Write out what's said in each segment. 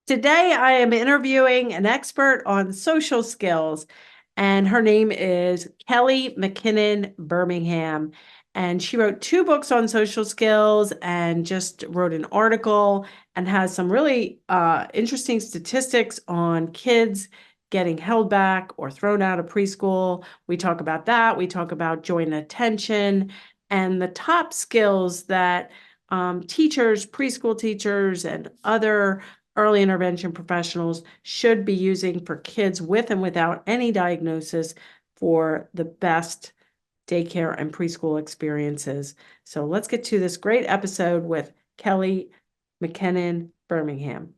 Today, I am interviewing an expert on social skills, and her name is Kelly McKinnon-Birmingham. And she wrote two books on social skills and just wrote an article and has some really interesting statistics on kids getting held back or thrown out of preschool. We talk about that. We talk about joy and attention and the top skills that teachers, preschool teachers, and other early intervention professionals should be using for kids with and without any diagnosis for the best daycare and preschool experiences. So let's get to this great episode with Kelly McKinnon-Birmingham.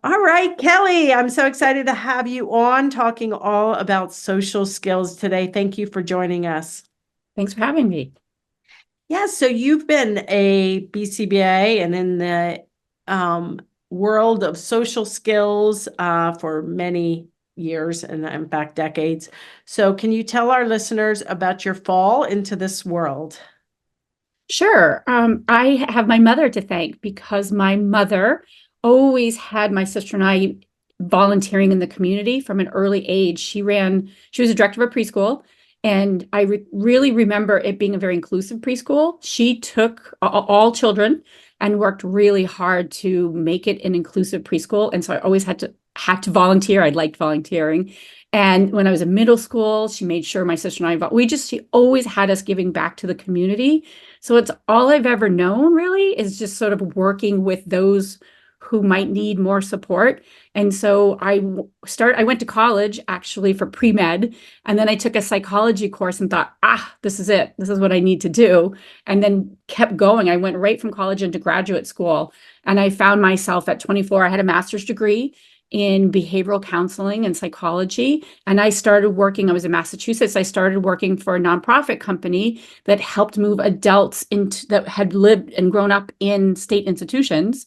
All right, Kelly, I'm so excited to have you on talking all about social skills today. Thank you for joining us. Thanks for having me. Yeah, so you've been a BCBA and in the world of social skills for many years and in fact decades. So can you tell our listeners about your fall into this world? Sure. I have my mother to thank because my mother always had my sister and I volunteering in the community from an early age. She was a director of a preschool, and I really remember it being a very inclusive preschool. She took all children and worked really hard to make it an inclusive preschool. And so I always had to volunteer. I liked volunteering. And when I was in middle school, she made sure my sister and I, she always had us giving back to the community. So it's all I've ever known really is just sort of working with those who might need more support. And so I went to college actually for pre-med, and then I took a psychology course and thought, this is it. This is what I need to do. And then kept going. I went right from college into graduate school, and I found myself at 24. I had a master's degree in behavioral counseling and psychology. And I was in Massachusetts. I started working for a nonprofit company that helped move adults that had lived and grown up in state institutions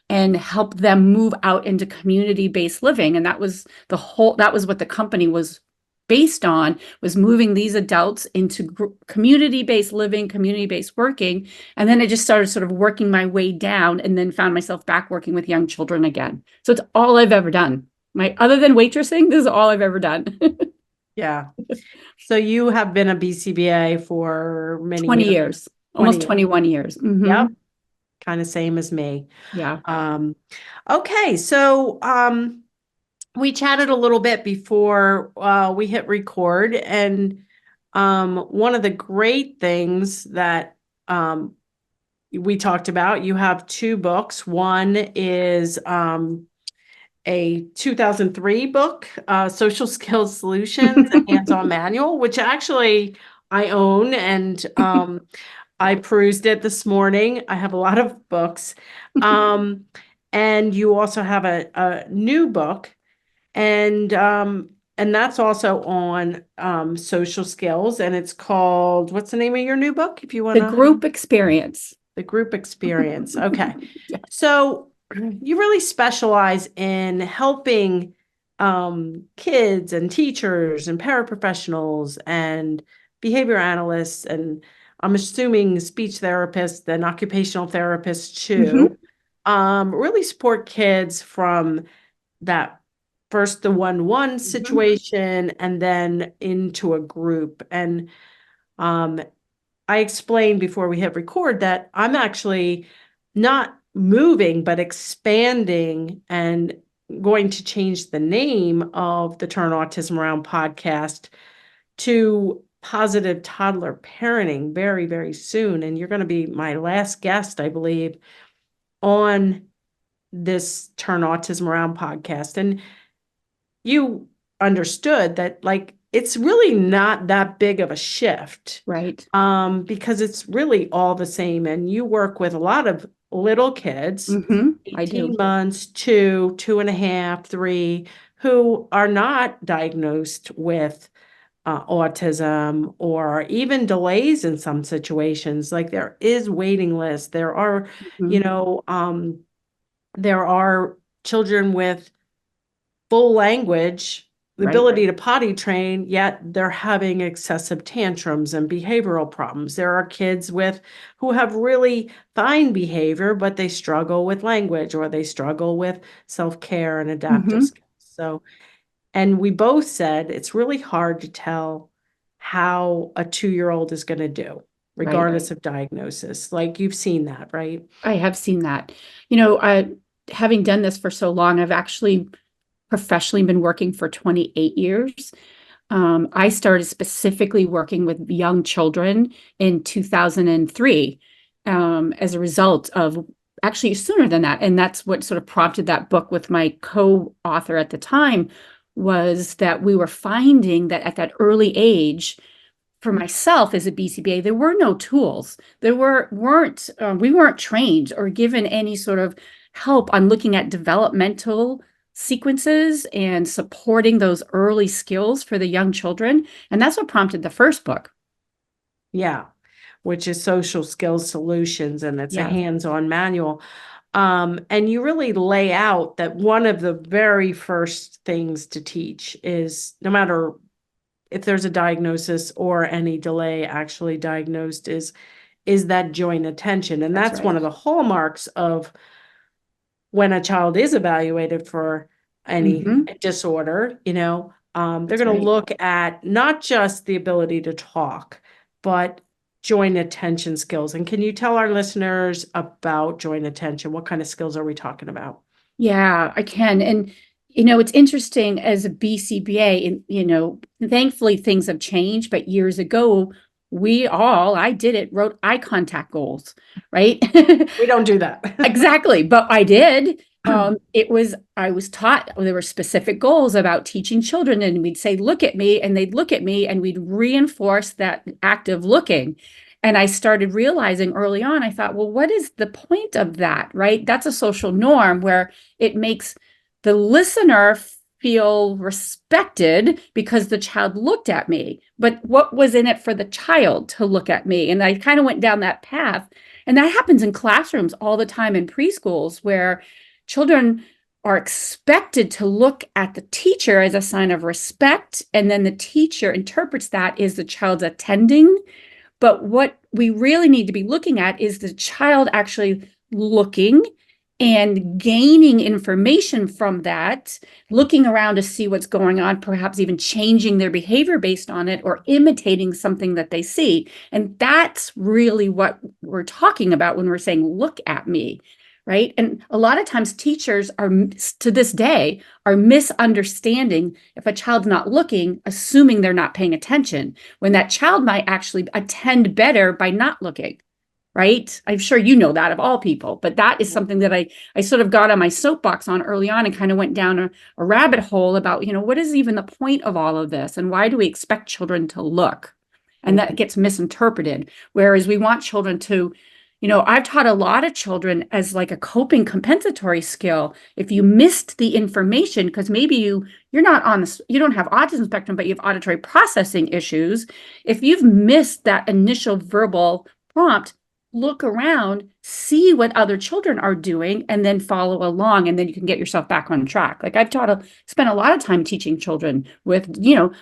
and help them move out into community-based living. And that was what the company was based on, was moving these adults into community-based living, community-based working. And then I just started sort of working my way down and then found myself back working with young children again. So it's all I've ever done. Other than waitressing, this is all I've ever done. Yeah. So you have been a BCBA for many 20 years. years, almost 21 years. Mm-hmm. Yep. Kind of same as me. Yeah. Okay. So we chatted a little bit before we hit record, and one of the great things that we talked about, you have two books. One is a 2003 book, Social Skills Solutions, a hands-on manual, which actually I own, and I perused it this morning. I have a lot of books. And you also have a new book, and that's also on social skills, and it's called, what's the name of your new book, if you want The Group Experience. The Group Experience. Okay. Yeah. So you really specialize in helping kids and teachers and paraprofessionals and behavior analysts, and I'm assuming speech therapists and occupational therapists too, really support kids from that first the one-one situation and then into a group. And I explained before we hit record that I'm actually not moving, but expanding and going to change the name of the Turn Autism Around podcast to Positive Toddler Parenting very, very soon. And you're going to be my last guest, I believe, on this Turn Autism Around podcast. And you understood that, like, it's really not that big of a shift. Right. Because it's really all the same. And you work with a lot of little kids, 18 months, 2.5, 3, who are not diagnosed with autism, or even delays in some situations. Like, there is waiting lists. There are, there are children with full language the Right. ability to potty train, yet they're having excessive tantrums and behavioral problems. There are kids who have really fine behavior, but they struggle with language or they struggle with self-care and adaptive skills. So, and we both said it's really hard to tell how a 2-year-old is going to do, Right. regardless of diagnosis. Like you've seen that, right? I have seen that. Having done this for so long, I've actually professionally been working for 28 years. I started specifically working with young children in 2003 as a result of actually sooner than that. And that's what sort of prompted that book with my co-author at the time, was that we were finding that at that early age, for myself as a BCBA, there were no tools. We weren't trained or given any sort of help on looking at developmental sequences and supporting those early skills for the young children. And that's what prompted the first book. Yeah, which is Social Skills Solutions, and it's a Yeah. hands-on manual. And you really lay out that one of the very first things to teach is, no matter if there's a diagnosis or any delay actually diagnosed, is that joint attention. And that's one of the hallmarks of when a child is evaluated for any disorder, they're going to look at not just the ability to talk, but joint attention skills. And can you tell our listeners about joint attention? What kind of skills are we talking about? Yeah, I can. And, it's interesting as a BCBA, and, thankfully things have changed, but years ago, I did it, wrote eye contact goals, right? We don't do that. Exactly. But I did. I was taught there were specific goals about teaching children, and we'd say, look at me, and they'd look at me, and we'd reinforce that act of looking. And I started realizing early on, I thought, well, what is the point of that, right? That's a social norm where it makes the listener feel respected because the child looked at me. But what was in it for the child to look at me? And I kind of went down that path. And that happens in classrooms all the time in preschools, where children are expected to look at the teacher as a sign of respect. And then the teacher interprets that as the child's attending. But what we really need to be looking at is the child actually looking and gaining information from that, looking around to see what's going on, perhaps even changing their behavior based on it or imitating something that they see. And that's really what we're talking about when we're saying, look at me, right? And a lot of times teachers are, to this day, are misunderstanding if a child's not looking, assuming they're not paying attention, when that child might actually attend better by not looking. Right? I'm sure you know that of all people, but that is something that I sort of got on my soapbox on early on and kind of went down a rabbit hole about, what is even the point of all of this? And why do we expect children to look? And that gets misinterpreted. Whereas we want children to, I've taught a lot of children as like a coping compensatory skill. If you missed the information, because maybe you're not you don't have autism spectrum, but you have auditory processing issues. If you've missed that initial verbal prompt, look around, see what other children are doing, and then follow along, and then you can get yourself back on track. Like I've spent a lot of time teaching children with,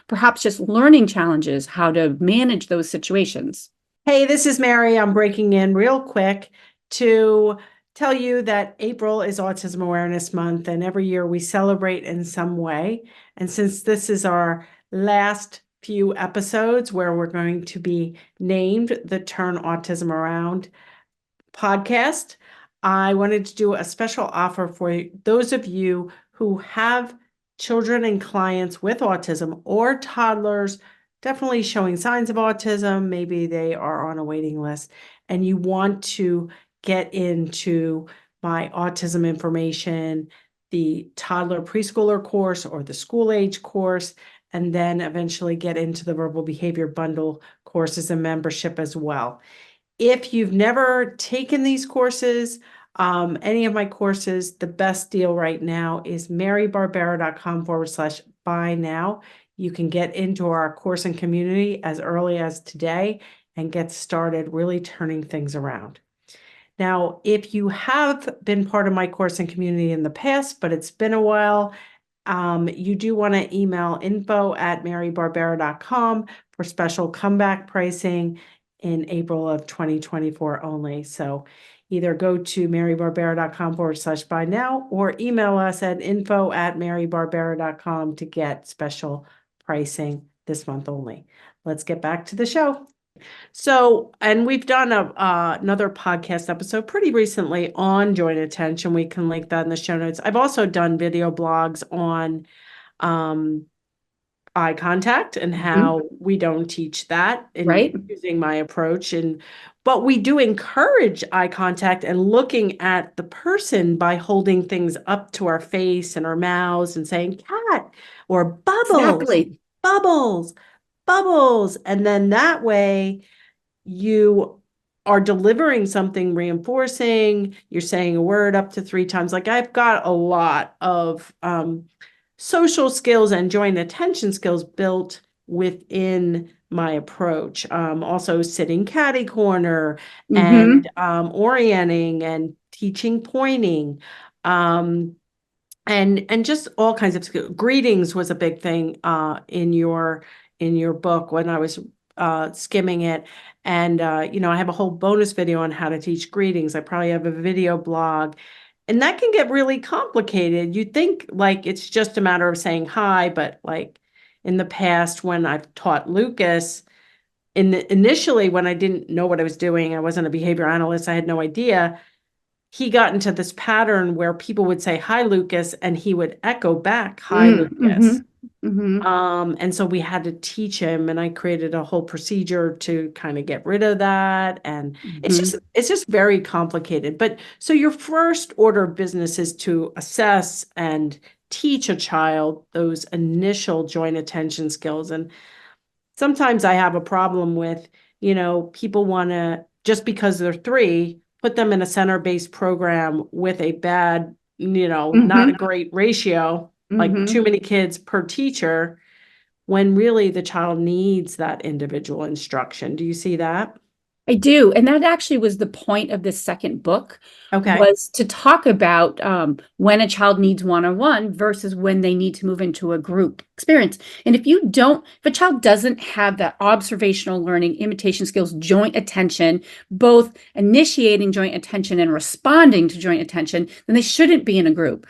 perhaps just learning challenges, how to manage those situations. Hey, this is Mary. I'm breaking in real quick to tell you that April is Autism Awareness Month, and every year we celebrate in some way. And since this is our last few episodes where we're going to be named the Turn Autism Around podcast, I wanted to do a special offer for those of you who have children and clients with autism or toddlers definitely showing signs of autism. Maybe they are on a waiting list and you want to get into my autism information, the toddler preschooler course or the school age course, and then eventually get into the verbal behavior bundle courses and membership as well. If you've never taken these courses, any of my courses, the best deal right now is marybarbera.com/buy now. You can get into our course and community as early as today and get started really turning things around. Now, if you have been part of my course and community in the past, but it's been a while, You do want to email info@marybarbera.com for special comeback pricing in April of 2024 only. So either go to marybarbera.com/buy now or email us at info@marybarbera.com to get special pricing this month only. Let's get back to the show. So, and we've done another podcast episode pretty recently on joint attention. We can link that in the show notes. I've also done video blogs on eye contact and how we don't teach that in using my approach. But we do encourage eye contact and looking at the person by holding things up to our face and our mouths and saying cat or bubbles, bubbles, bubbles. And then that way you are delivering something reinforcing, you're saying a word up to 3 times. Like I've got a lot of social skills and joint attention skills built within my approach. Also sitting catty corner and orienting and teaching pointing. And just all kinds of skills. Greetings was a big thing in your book when I was skimming it. And I have a whole bonus video on how to teach greetings. I probably have a video blog. And that can get really complicated. You think like it's just a matter of saying hi, but like in the past when I've taught Lucas, initially when I didn't know what I was doing, I wasn't a behavior analyst, I had no idea. He got into this pattern where people would say, hi, Lucas, and he would echo back, hi, Lucas. And so we had to teach him, and I created a whole procedure to kind of get rid of that. And it's just very complicated. But so your first order of business is to assess and teach a child those initial joint attention skills. And sometimes I have a problem with, people want to, just because they're 3, put them in a center-based program with a bad, not a great ratio, like too many kids per teacher, when really the child needs that individual instruction. Do you see that? I do. And that actually was the point of this second book, was to talk about when a child needs one-on-one versus when they need to move into a group experience. And if a child doesn't have that observational learning, imitation skills, joint attention, both initiating joint attention and responding to joint attention, then they shouldn't be in a group,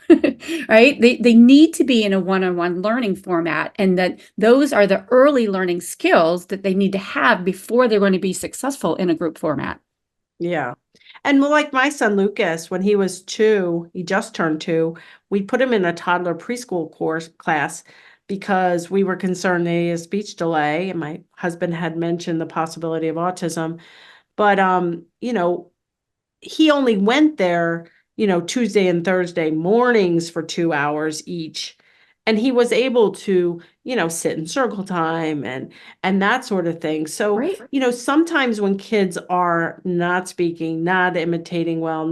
right? They need to be in a one-on-one learning format, and that those are the early learning skills that they need to have before they're going to be successful in a group format. Yeah. And like my son Lucas, when he was 2, he just turned 2, we put him in a toddler preschool class because we were concerned that he had speech delay, and my husband had mentioned the possibility of autism. But he only went there, Tuesday and Thursday mornings for 2 hours each. And he was able to, sit in circle time and that sort of thing. So, sometimes when kids are not speaking, not imitating well,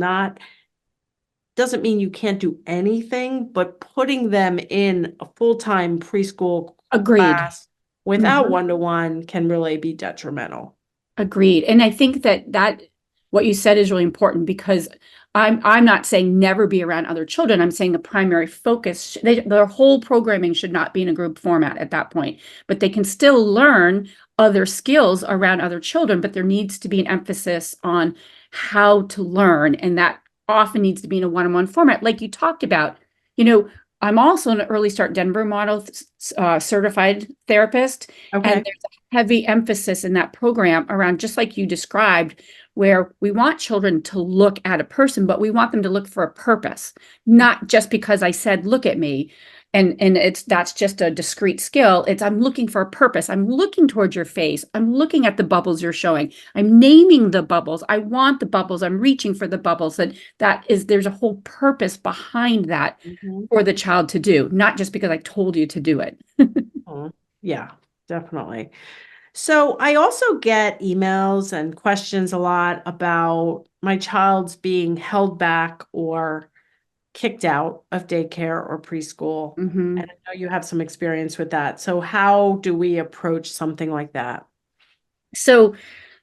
doesn't mean you can't do anything, but putting them in a full-time preschool class without one-to-one can really be detrimental. Agreed. And I think that what you said is really important, because I'm not saying never be around other children. I'm saying the primary focus, their whole programming should not be in a group format at that point, but they can still learn other skills around other children, but there needs to be an emphasis on how to learn. And that often needs to be in a one-on-one format, like you talked about. I'm also an Early Start Denver model certified therapist, and there's a heavy emphasis in that program around, just like you described, where we want children to look at a person, but we want them to look for a purpose, not just because I said, look at me. And that's just a discrete skill. I'm looking for a purpose. I'm looking towards your face. I'm looking at the bubbles you're showing. I'm naming the bubbles. I want the bubbles. I'm reaching for the bubbles. There's a whole purpose behind that for the child to do, not just because I told you to do it. Yeah, definitely. So I also get emails and questions a lot about my child's being held back or kicked out of daycare or preschool. And I know you have some experience with that. So how do we approach something like that? So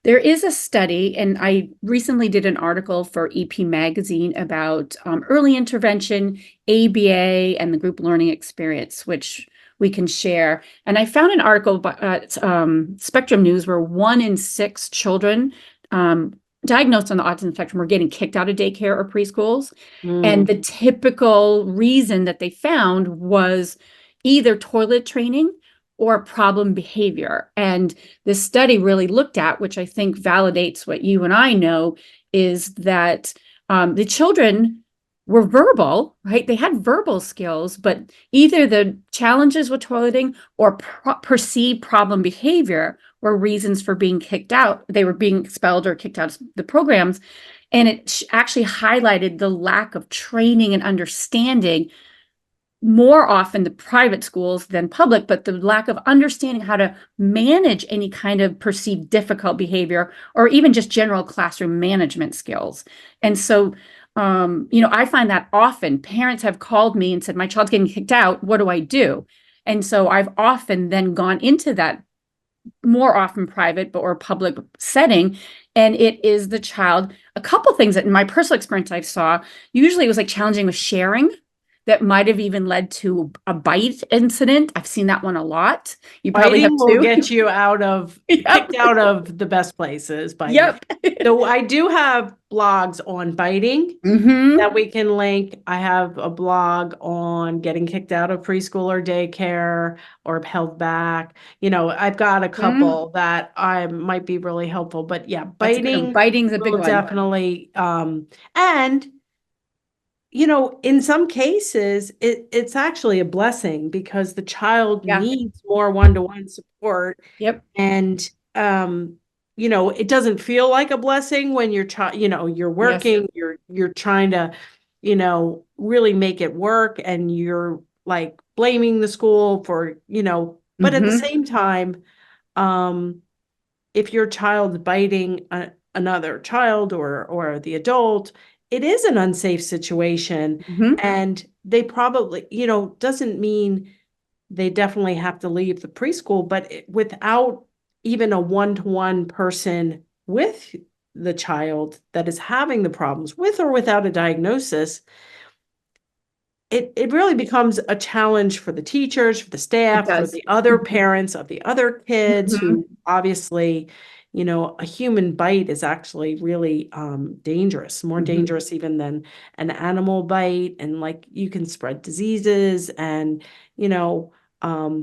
There is a study, and I recently did an article for EP Magazine about early intervention, ABA, and the group learning experience, which we can share. And I found an article by Spectrum News where 1 in 6 children diagnosed on the autism spectrum were getting kicked out of daycare or preschools. And the typical reason that they found was either toilet training or problem behavior. And this study really looked at, which I think validates what you and I know, is that the children were verbal, right? They had verbal skills, but either the challenges with toileting or perceived problem behavior were reasons for being kicked out. They were being expelled or kicked out of the programs. And it actually highlighted the lack of training and understanding, more often the private schools than public, but the lack of understanding how to manage any kind of perceived difficult behavior or even just general classroom management skills. And so, I find that often parents have called me and said, my child's getting kicked out. What do I do? And so I've often then gone into that, more often private or public setting. And it is the child, a couple things that in my personal experience I saw, usually it was like challenging with sharing. That might have even led to a bite incident. I've seen that one a lot. You probably have Biting too. will get you out of kicked out of the best places. Biting. Yep. So I do have blogs on biting that we can link. I have a blog on getting kicked out of preschool or daycare or held back. I've got a couple that I might be really helpful. But yeah, Biting's a big will one. definitely and in some cases, it's actually a blessing because the child needs more one-to-one support. Yep. And, it doesn't feel like a blessing when you're you're working, you're trying to, really make it work, and you're like blaming the school for, but at the same time, if your child's biting another child or the adult, it is an unsafe situation. And they probably, doesn't mean they definitely have to leave the preschool, but without even a one-to-one person with the child that is having the problems, with or without a diagnosis, it really becomes a challenge for the teachers, for the staff, for the other parents of the other kids who obviously, a human bite is actually really dangerous, more dangerous even than an animal bite. And like you can spread diseases and,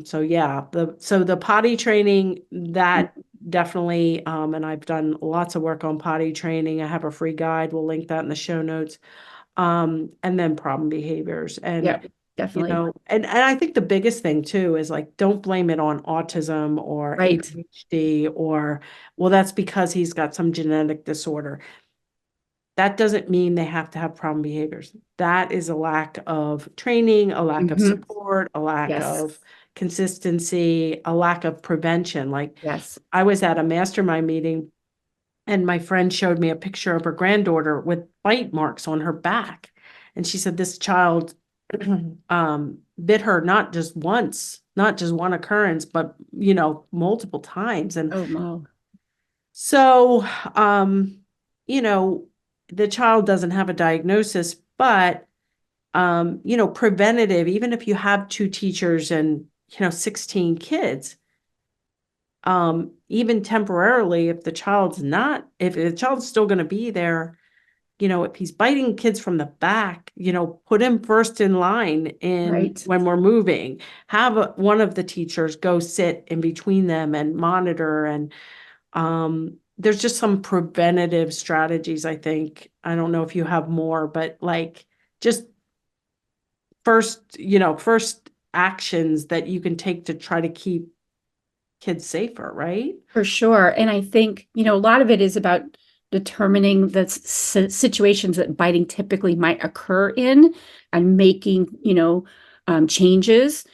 so yeah, the potty training, that definitely, and I've done lots of work on potty training. I have a free guide. We'll link that in the show notes. And then problem behaviors. And definitely. And I think the biggest thing too is like, don't blame it on autism or ADHD or, well, that's because he's got some genetic disorder. That doesn't mean they have to have problem behaviors. That is a lack of training, a lack of support, a lack of consistency, a lack of prevention. Like I was at a mastermind meeting and my friend showed me a picture of her granddaughter with bite marks on her back. And she said this child bit her not just once, not just one occurrence, but, multiple times. And so, the child doesn't have a diagnosis, but, preventative, even if you have 2 teachers and, 16 kids, even temporarily, if the child's still going to be there, if he's biting kids from the back, put him first in line when we're moving, have one of the teachers go sit in between them and monitor. And, there's just some preventative strategies, I think. I don't know if you have more, but like just first actions that you can take to try to keep kids safer, right? For sure. And I think, a lot of it is about determining the situations that biting typically might occur in and making, changes.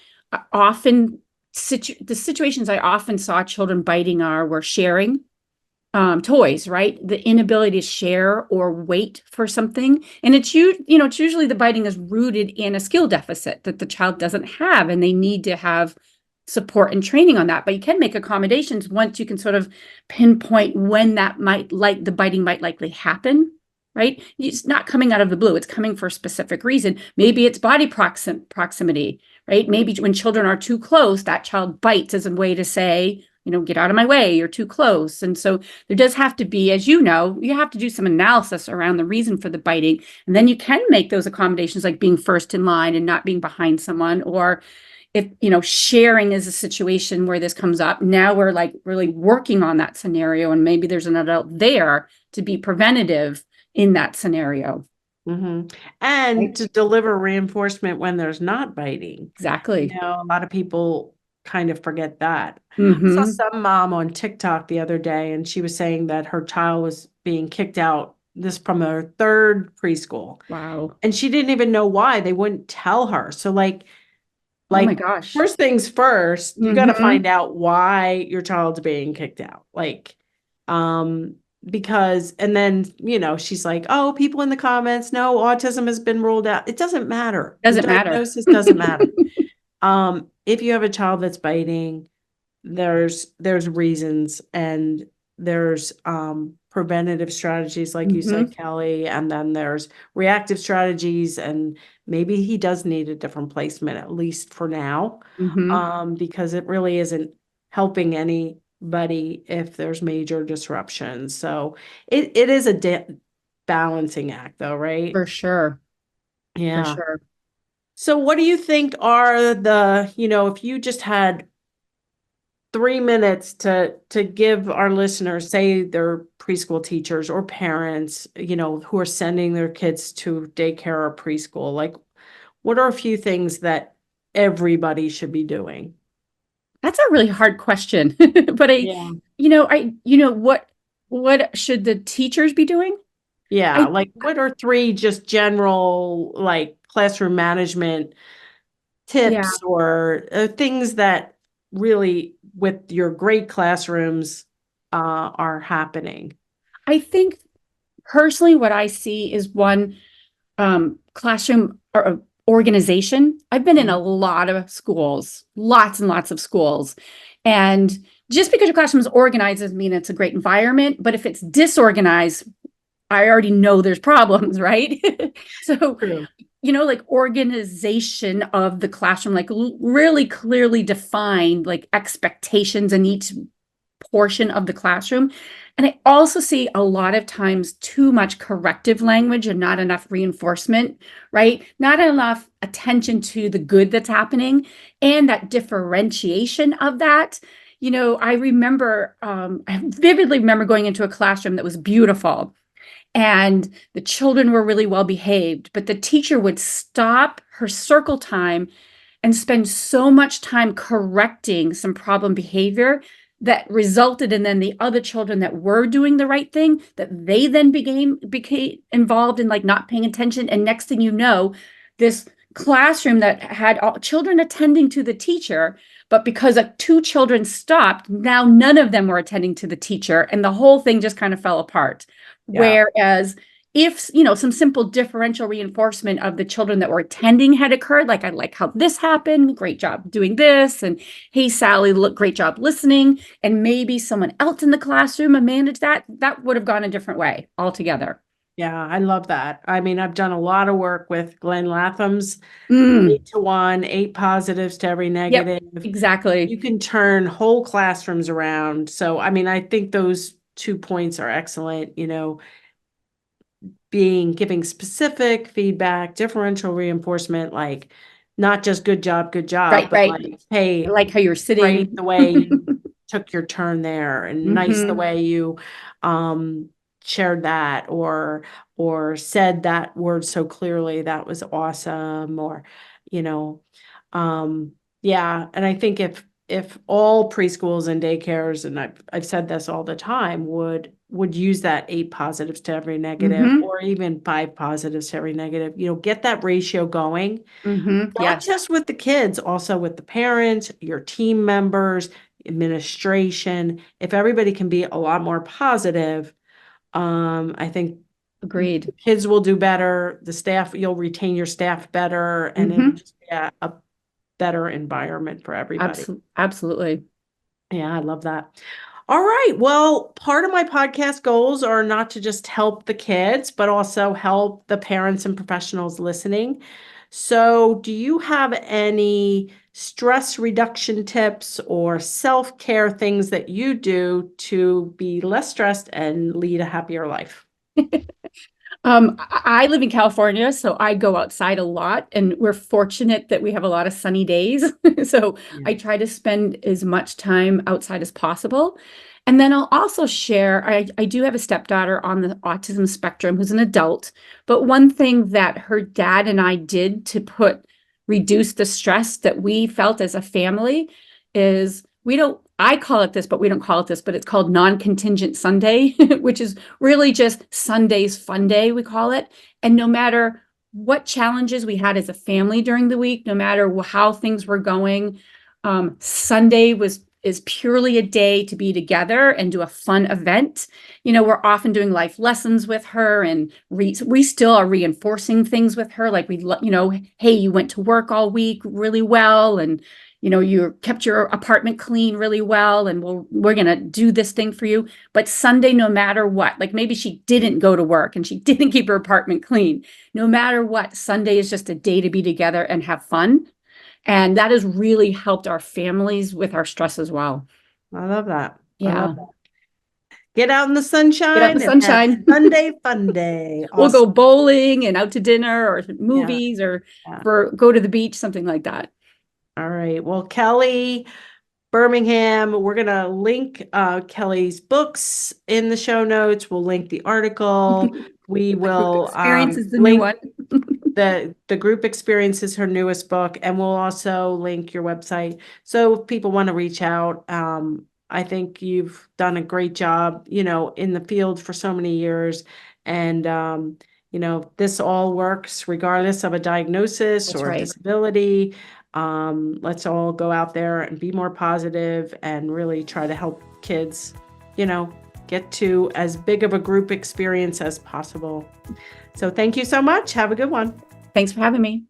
Often, the situations I often saw children biting were sharing toys, right? The inability to share or wait for something. And it's usually the biting is rooted in a skill deficit that the child doesn't have, and they need to have support and training on that, but you can make accommodations once you can sort of pinpoint when that the biting might likely happen, right? It's not coming out of the blue. It's coming for a specific reason. Maybe it's body proximity, right? Maybe when children are too close, that child bites as a way to say, get out of my way, you're too close. And so there does have to be, as you know, you have to do some analysis around the reason for the biting. And then you can make those accommodations, like being first in line and not being behind someone, or if, sharing is a situation where this comes up. Now we're like really working on that scenario, and maybe there's an adult there to be preventative in that scenario. Mm-hmm. And Right? to deliver reinforcement when there's not biting. Exactly. A lot of people kind of forget that. I saw Mm-hmm. some mom on TikTok the other day, and she was saying that her child was being kicked out this from her third preschool. Wow. And she didn't even know why. They wouldn't tell her. So Oh my like gosh. first things first, you got to Mm-hmm. find out why your child's being kicked out. Um, because, and then, she's like, oh, people in the comments, no, autism has been ruled out. It doesn't matter. The Doesn't matter. diagnosis doesn't matter. If you have a child that's biting, there's reasons, and there's preventative strategies, like you Mm-hmm. said, Kelly, and then there's reactive strategies, and maybe he does need a different placement, at least for now, Mm-hmm. because it really isn't helping anybody if there's major disruptions. So it is a balancing act, though, right? For sure. For Yeah. sure. So what do you think are if you just had 3 minutes to give our listeners, say they're preschool teachers or parents, who are sending their kids to daycare or preschool, like, what are a few things that everybody should be doing? That's a really hard question. But Yeah. what should the teachers be doing? Yeah, I like what are three just general, like, classroom management Yeah, tips, or things that really, with your great classrooms, are happening? I think personally what I see is one classroom or organization. I've been in a Mhm. lot of schools, lots and lots of schools. And just because your classroom is organized doesn't mean it's a great environment, but if it's disorganized, I already know there's problems, right? So, True. like organization of the classroom, like really clearly defined, like expectations in each portion of the classroom. And I also see a lot of times too much corrective language and not enough reinforcement, right? Not enough attention to the good that's happening and that differentiation of that. I vividly remember going into a classroom that was beautiful, and the children were really well behaved, but the teacher would stop her circle time and spend so much time correcting some problem behavior that resulted in then the other children that were doing the right thing, that they then became involved in, like, not paying attention. And next thing you know, this classroom that had all children attending to the teacher, but because two children stopped, now none of them were attending to the teacher, and the whole thing just kind of fell apart. Yeah. Whereas if some simple differential reinforcement of the children that were attending had occurred, like, I like how this happened, great job doing this, and hey, Sally, look, great job listening, and maybe someone else in the classroom and managed that would have gone a different way altogether. Yeah, I love that. I mean, I've done a lot of work with Glenn Latham's Mm, 8 to 1, 8 positives to every yep, negative. exactly. You can turn whole classrooms around. So, I mean, I think those 2 points are excellent, giving specific feedback, differential reinforcement, like, not just good job, Right, but right. like, I hey, like how you're great sitting. the way you took your turn there, and nice the Hmm. way you um shared that, or said that word so clearly. That was awesome. Or, you know, um yeah, and I think if all preschools and daycares, and I've said this all the time, would use that 8 positives to every negative, Hmm. or even 5 positives to every negative, get that ratio going, Hmm. not Yes. just with the kids, also with the parents, your team members, administration. If everybody can be a lot more positive, I think Agreed. the kids will do better. The staff, you'll retain your staff better, and it'll Hmm. just be a better environment for everybody. Absolutely. Yeah, I love that. All right. Well, part of my podcast goals are not to just help the kids, but also help the parents and professionals listening. So, do you have any stress reduction tips or self-care things that you do to be less stressed and lead a happier life? I live in California, so I go outside a lot, and we're fortunate that we have a lot of sunny days. So Yeah. I try to spend as much time outside as possible. And then I'll also share, I do have a stepdaughter on the autism spectrum who's an adult, but one thing that her dad and I did to reduce the stress that we felt as a family is I call it this, but we don't call it this, but it's called non-contingent Sunday, which is really just Sunday's fun day, we call it. And no matter what challenges we had as a family during the week, no matter how things were going, Sunday is purely a day to be together and do a fun event. We're often doing life lessons with her, and we still are reinforcing things with her. Like hey, you went to work all week really well, and you kept your apartment clean really well, and we're going to do this thing for you. But Sunday, no matter what, like maybe she didn't go to work and she didn't keep her apartment clean. No matter what, Sunday is just a day to be together and have fun. And that has really helped our families with our stress as well. I love that. Yeah. I love that. Get out in the sunshine. Get out in the sunshine. And have Sunday fun day. Awesome. We'll go bowling and out to dinner or movies or go to the beach, something like that. All right. Well, Kelly Bermingham, we're going to link Kelly's books in the show notes. We'll link the article. We will Experience is the link new one. the group experience is her newest book, and we'll also link your website. So if people want to reach out, I think you've done a great job, in the field for so many years. And, this all works regardless of a diagnosis or a disability. Let's all go out there and be more positive and really try to help kids, get to as big of a group experience as possible. So thank you so much. Have a good one. Thanks for having me.